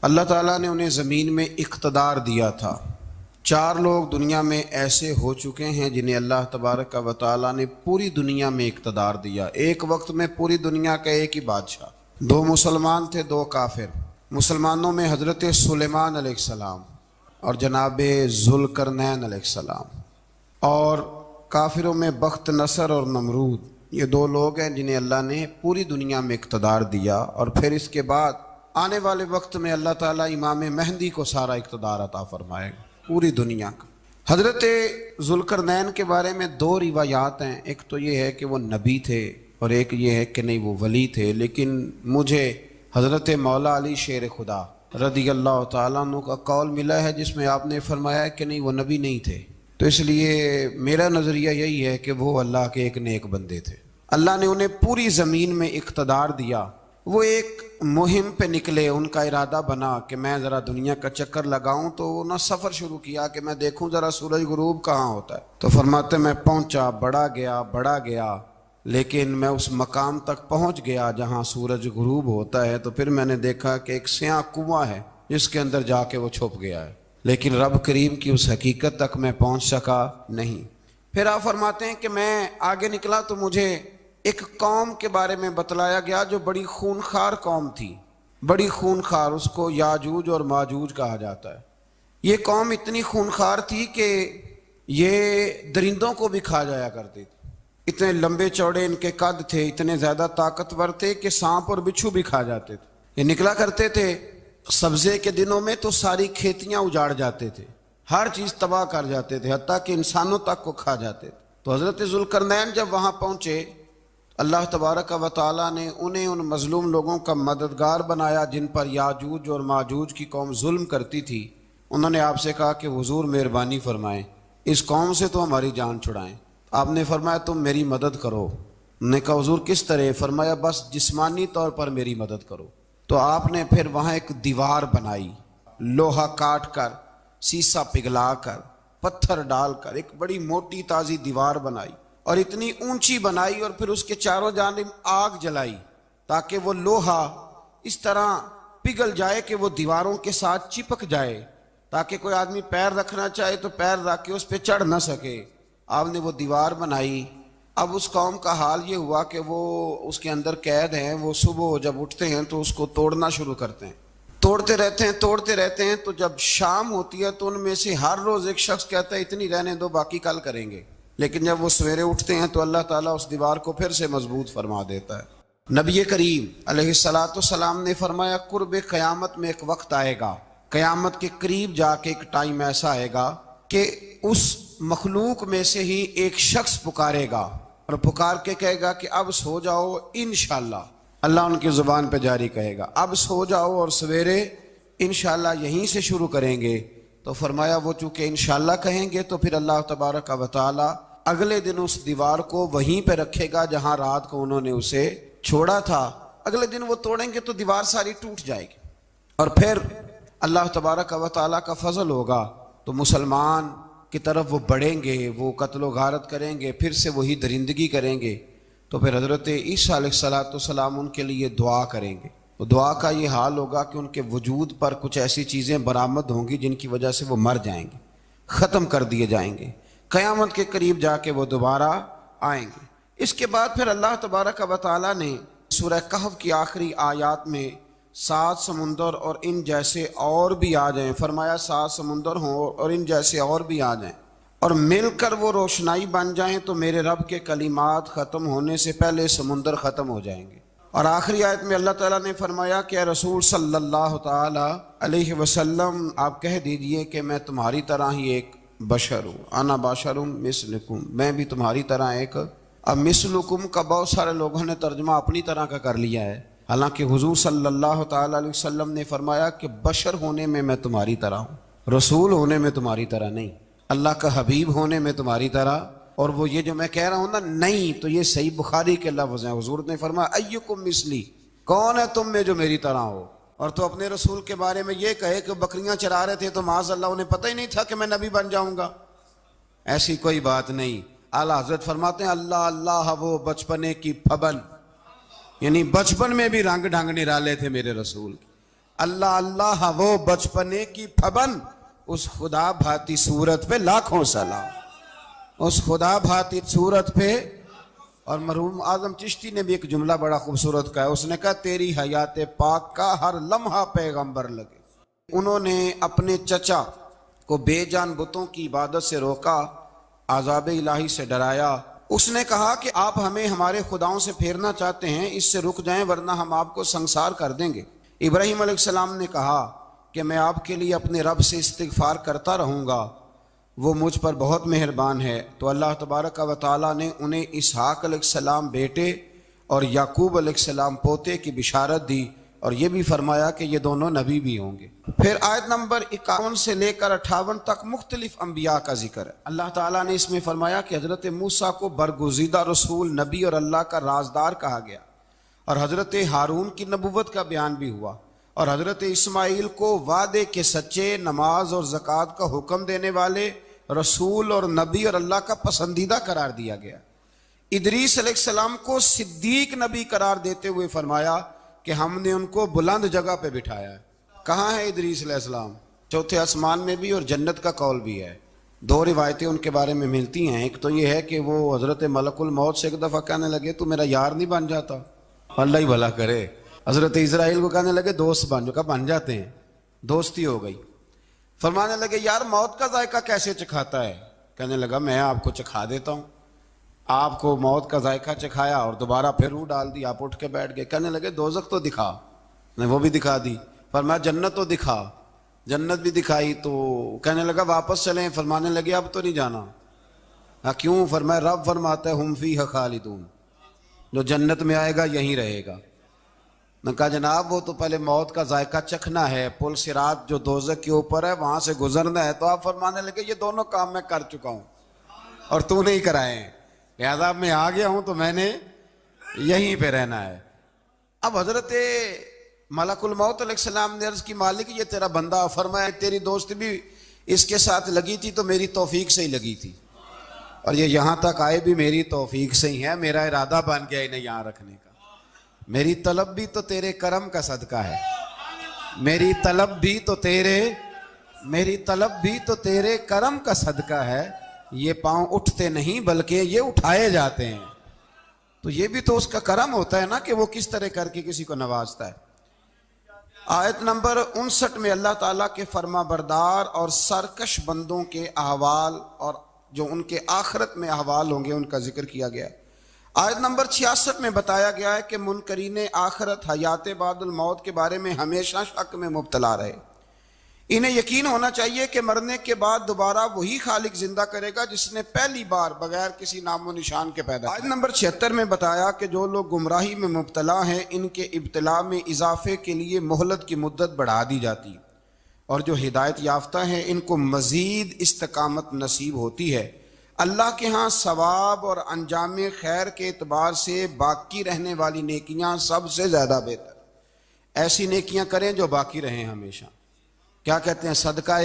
اللہ تعالیٰ نے انہیں زمین میں اقتدار دیا تھا۔ 4 لوگ دنیا میں ایسے ہو چکے ہیں جنہیں اللہ تبارک و تعالیٰ نے پوری دنیا میں اقتدار دیا، ایک وقت میں پوری دنیا کا ایک ہی بادشاہ۔ 2 مسلمان تھے، 2 کافر۔ مسلمانوں میں حضرت سلیمان علیہ السلام اور جناب ذوالقرنین علیہ السلام، اور کافروں میں بخت نصر اور نمرود۔ یہ 2 لوگ ہیں جنہیں اللہ نے پوری دنیا میں اقتدار دیا، اور پھر اس کے بعد آنے والے وقت میں اللہ تعالیٰ امام مہدی کو سارا اقتدار عطا فرمائے گا پوری دنیا کا۔ حضرت ذوالقرنین کے بارے میں 2 روایات ہیں، ایک تو یہ ہے کہ وہ نبی تھے اور ایک یہ ہے کہ نہیں وہ ولی تھے، لیکن مجھے حضرت مولا علی شیر خدا رضی اللہ تعالیٰ عنہ کا قول ملا ہے جس میں آپ نے فرمایا کہ نہیں وہ نبی نہیں تھے، تو اس لیے میرا نظریہ یہی ہے کہ وہ اللہ کے ایک نیک بندے تھے۔ اللہ نے انہیں پوری زمین میں اقتدار دیا۔ وہ ایک مہم پہ نکلے، ان کا ارادہ بنا کہ میں ذرا دنیا کا چکر لگاؤں، تو انہوں نے سفر شروع کیا کہ میں دیکھوں ذرا سورج غروب کہاں ہوتا ہے۔ تو فرماتے میں پہنچا، بڑا گیا، لیکن میں اس مقام تک پہنچ گیا جہاں سورج غروب ہوتا ہے، تو پھر میں نے دیکھا کہ ایک سیاہ کنواں ہے جس کے اندر جا کے وہ چھپ گیا ہے، لیکن رب کریم کی اس حقیقت تک میں پہنچ سکا نہیں۔ پھر آپ فرماتے ہیں کہ میں آگے نکلا تو مجھے ایک قوم کے بارے میں بتلایا گیا جو بڑی خونخوار قوم تھی، بڑی خونخوار، اس کو یاجوج اور ماجوج کہا جاتا ہے۔ یہ قوم اتنی خونخوار تھی کہ یہ درندوں کو بھی کھا جایا کرتی تھی، اتنے لمبے چوڑے ان کے قد تھے، اتنے زیادہ طاقتور تھے کہ سانپ اور بچھو بھی کھا جاتے تھے۔ یہ نکلا کرتے تھے سبزے کے دنوں میں تو ساری کھیتیاں اجاڑ جاتے تھے، ہر چیز تباہ کر جاتے تھے، حتیٰ کہ انسانوں تک کو کھا جاتے تھے۔ تو حضرت ذوالقرنین جب وہاں پہنچے، اللہ تبارک و تعالیٰ نے انہیں ان مظلوم لوگوں کا مددگار بنایا جن پر یاجوج اور ماجوج کی قوم ظلم کرتی تھی۔ انہوں نے آپ سے کہا کہ حضور مہربانی فرمائیں، اس قوم سے تو ہماری جان چھڑائیں۔ آپ نے فرمایا تم میری مدد کرو۔ انہوں نے کہا حضور کس طرح؟ فرمایا بس جسمانی طور پر میری مدد کرو۔ تو آپ نے پھر وہاں ایک دیوار بنائی، لوہا کاٹ کر، سیسا پگھلا کر، پتھر ڈال کر ایک بڑی موٹی تازی دیوار بنائی، اور اتنی اونچی بنائی، اور پھر اس کے چاروں جانب آگ جلائی تاکہ وہ لوہا اس طرح پگھل جائے کہ وہ دیواروں کے ساتھ چپک جائے، تاکہ کوئی آدمی پیر رکھنا چاہے تو پیر رکھ کے اس پہ چڑھ نہ سکے۔ آپ نے وہ دیوار بنائی۔ اب اس قوم کا حال یہ ہوا کہ وہ اس کے اندر قید ہیں، وہ صبح جب اٹھتے ہیں تو اس کو توڑنا شروع کرتے ہیں، توڑتے رہتے ہیں، تو جب شام ہوتی ہے تو ان میں سے ہر روز ایک شخص کہتا ہے اتنی رہنے دو، باقی کل کریں گے، لیکن جب وہ سویرے اٹھتے ہیں تو اللہ تعالیٰ اس دیوار کو پھر سے مضبوط فرما دیتا ہے۔ نبی کریم علیہ السلام نے فرمایا قرب قیامت میں ایک وقت آئے گا، قیامت کے قریب جا کے ایک ٹائم ایسا آئے گا کہ اس مخلوق میں سے ہی ایک شخص پکارے گا اور پکار کے کہے گا کہ اب سو جاؤ انشاءاللہ۔ اللہ ان کی زبان پہ جاری کہے گا اب سو جاؤ اور سویرے انشاءاللہ یہیں سے شروع کریں گے۔ تو فرمایا وہ چونکہ انشاءاللہ کہیں گے تو پھر اللہ تبارک و تعالی اگلے دن اس دیوار کو وہیں پہ رکھے گا جہاں رات کو انہوں نے اسے چھوڑا تھا۔ اگلے دن وہ توڑیں گے تو دیوار ساری ٹوٹ جائے گی، اور پھر اللہ تبارک و تعالیٰ کا فضل ہوگا تو مسلمان کی طرف وہ بڑھیں گے، وہ قتل و غارت کریں گے، پھر سے وہی درندگی کریں گے۔ تو پھر حضرت عیسیٰ علیہ السلام ان کے لیے دعا کریں گے۔ تو دعا کا یہ حال ہوگا کہ ان کے وجود پر کچھ ایسی چیزیں برآمد ہوں گی جن کی وجہ سے وہ مر جائیں گے، ختم کر دیے جائیں گے۔ قیامت کے قریب جا کے وہ دوبارہ آئیں گے۔ اس کے بعد پھر اللہ تبارک و تعالیٰ نے سورہ کہف کی آخری آیات میں 7 سمندر اور ان جیسے اور بھی آ جائیں، فرمایا 7 سمندر ہوں اور ان جیسے اور بھی آ جائیں اور مل کر وہ روشنائی بن جائیں تو میرے رب کے کلمات ختم ہونے سے پہلے سمندر ختم ہو جائیں گے۔ اور آخری آیت میں اللہ تعالیٰ نے فرمایا کہ اے رسول صلی اللہ تعالی علیہ وسلم آپ کہہ دیجئے کہ میں تمہاری طرح ہی ایک بشر ہوں، انا بشر مثلکم، میں بھی تمہاری طرح ایک۔ اب مثلکم کا بہت سارے لوگوں نے ترجمہ اپنی طرح کا کر لیا ہے، حالانکہ حضور صلی اللہ تعالی علیہ وسلم نے فرمایا کہ بشر ہونے میں تمہاری طرح ہوں، رسول ہونے میں تمہاری طرح نہیں، اللہ کا حبیب ہونے میں تمہاری طرح۔ اور وہ یہ جو میں کہہ رہا ہوں نا نہیں، تو یہ صحیح بخاری کے لفظ ہیں، حضور نے فرمایا ایکم مثلی، کون ہے تم میں جو میری طرح ہو؟ اور تو اپنے رسول کے بارے میں یہ کہے کہ بکریاں چرا رہے تھے تو معاذ اللہ انہیں پتہ ہی نہیں تھا کہ میں نبی بن جاؤں گا، ایسی کوئی بات نہیں۔ اعلیٰ حضرت فرماتے ہیں اللہ اللہ وہ بچپنے کی پھبن، یعنی بچپن میں بھی رنگ ڈھنگ نرالے تھے میرے رسول کی، اللہ اللہ وہ بچپنے کی پھبن، اس خدا بھاتی صورت پہ لاکھوں سلام، اس خدا بھاتی صورت پہ۔ اور مرحوم اعظم چشتی نے بھی ایک جملہ بڑا خوبصورت کہا ہے، اس نے کہا تیری حیات پاک کا ہر لمحہ پیغمبر لگے۔ انہوں نے اپنے چچا کو بے جان بتوں کی عبادت سے روکا، عذاب الہی سے ڈرایا۔ اس نے کہا کہ آپ ہمیں ہمارے خداؤں سے پھیرنا چاہتے ہیں، اس سے رک جائیں ورنہ ہم آپ کو سنسار کر دیں گے۔ ابراہیم علیہ السلام نے کہا کہ میں آپ کے لیے اپنے رب سے استغفار کرتا رہوں گا، وہ مجھ پر بہت مہربان ہے۔ تو اللہ تبارک و تعالیٰ نے انہیں اسحاق علیہ السلام بیٹے اور یعقوب علیہ السلام پوتے کی بشارت دی، اور یہ بھی فرمایا کہ یہ دونوں نبی بھی ہوں گے۔ پھر آیت نمبر 51 سے لے کر 58 تک مختلف انبیاء کا ذکر ہے۔ اللہ تعالیٰ نے اس میں فرمایا کہ حضرت موسیٰ کو برگزیدہ رسول، نبی اور اللہ کا رازدار کہا گیا، اور حضرت ہارون کی نبوت کا بیان بھی ہوا، اور حضرت اسماعیل کو وعدے کے سچے، نماز اور زکوٰۃ کا حکم دینے والے رسول اور نبی اور اللہ کا پسندیدہ قرار دیا گیا۔ ادریس علیہ السلام کو صدیق نبی قرار دیتے ہوئے فرمایا کہ ہم نے ان کو بلند جگہ پہ بٹھایا ہے۔ کہاں ہے ادریس علیہ السلام؟ چوتھے آسمان میں بھی، اور جنت کا قول بھی ہے۔ دو روایتیں ان کے بارے میں ملتی ہیں، ایک تو یہ ہے کہ وہ حضرت ملک الموت سے ایک دفعہ کہنے لگے تو میرا یار نہیں بن جاتا؟ اللہ ہی بھلا کرے۔ حضرت اسرائیل کو کہنے لگے دوست بن جو، کہا بن جاتے ہیں، دوستی ہو گئی۔ فرمانے لگے یار موت کا ذائقہ کیسے چکھاتا ہے؟ کہنے لگا میں آپ کو چکھا دیتا ہوں۔ آپ کو موت کا ذائقہ چکھایا اور دوبارہ پھر روح ڈال دی، آپ اٹھ کے بیٹھ گئے۔ کہنے لگے دوزخ تو دکھا، نے وہ بھی دکھا دی۔ فرمایا جنت تو دکھا، جنت بھی دکھائی۔ تو کہنے لگا واپس چلیں، فرمانے لگے اب تو نہیں جانا۔ کیوں؟ فرمایا رب فرماتا ہے ہم فیہا خالدون، جو جنت میں آئے گا یہیں رہے گا۔ نے کہا جناب وہ تو پہلے موت کا ذائقہ چکھنا ہے، پل صراط جو دوزخ کے اوپر ہے وہاں سے گزرنا ہے۔ تو آپ فرمانے لگے یہ دونوں کام میں کر چکا ہوں اور تو نہیں کرائے ہیں، لہذا میں آ گیا ہوں تو میں نے یہیں پہ رہنا ہے۔ اب حضرت ملک الموت علیہ السلام نے عرض کی مالک یہ تیرا بندہ، فرمایا تیری دوست بھی اس کے ساتھ لگی تھی تو میری توفیق سے ہی لگی تھی، اور یہ یہاں تک آئے بھی میری توفیق سے ہی ہے، میرا ارادہ بن گیا انہیں یہاں رکھنے کا۔ میری طلب بھی تو تیرے کرم کا صدقہ ہے، میری طلب بھی تو تیرے کرم کا صدقہ ہے۔ یہ پاؤں اٹھتے نہیں بلکہ یہ اٹھائے جاتے ہیں، تو یہ بھی تو اس کا کرم ہوتا ہے نا کہ وہ کس طرح کر کے کسی کو نوازتا ہے۔ آیت نمبر 59 میں اللہ تعالیٰ کے فرما بردار اور سرکش بندوں کے احوال اور جو ان کے آخرت میں احوال ہوں گے ان کا ذکر کیا گیا ہے۔ آیت نمبر 66 میں بتایا گیا ہے کہ منکرین آخرت حیات بعد الموت کے بارے میں ہمیشہ شک میں مبتلا رہے۔ انہیں یقین ہونا چاہیے کہ مرنے کے بعد دوبارہ وہی خالق زندہ کرے گا جس نے پہلی بار بغیر کسی نام و نشان کے پیدا کیا۔ آیت نمبر 76 میں بتایا کہ جو لوگ گمراہی میں مبتلا ہیں ان کے ابتلا میں اضافے کے لیے مہلت کی مدت بڑھا دی جاتی، اور جو ہدایت یافتہ ہیں ان کو مزید استقامت نصیب ہوتی ہے۔ اللہ کے ہاں ثواب اور انجام خیر کے اعتبار سے باقی رہنے والی نیکیاں سب سے زیادہ بہتر۔ ایسی نیکیاں کریں جو باقی رہیں ہمیشہ۔ کیا کہتے ہیں؟ صدقہ